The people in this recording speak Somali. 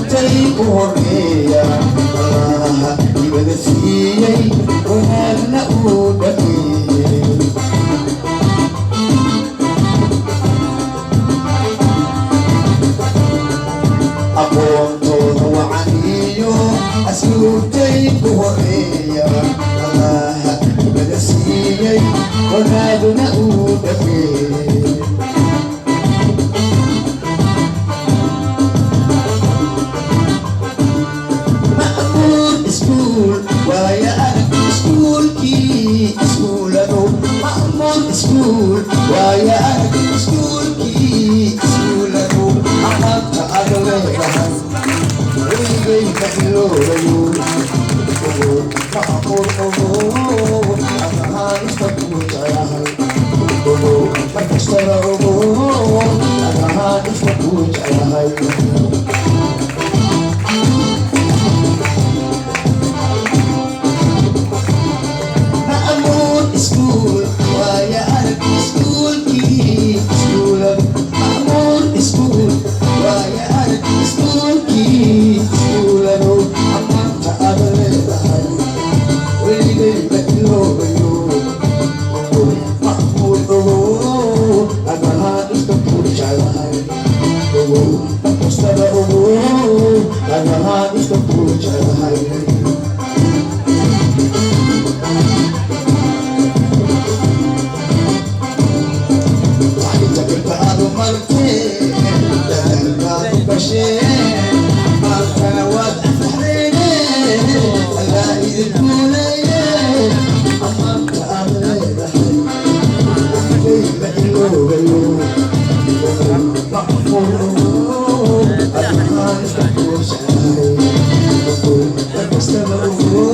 asluubtay ku horeeya allaha ibada siiyey wanaagna uu dhameeyey aqoontooda wacaniyo asluubtay ku horeeya allaha ibada siiyey wanaagna uu dhameeyey School, why I school key, school at home, I'm not the other way behind. We can lower you. I'm the highest of which I have. Like a star of I'm the highest of which I have. Oh,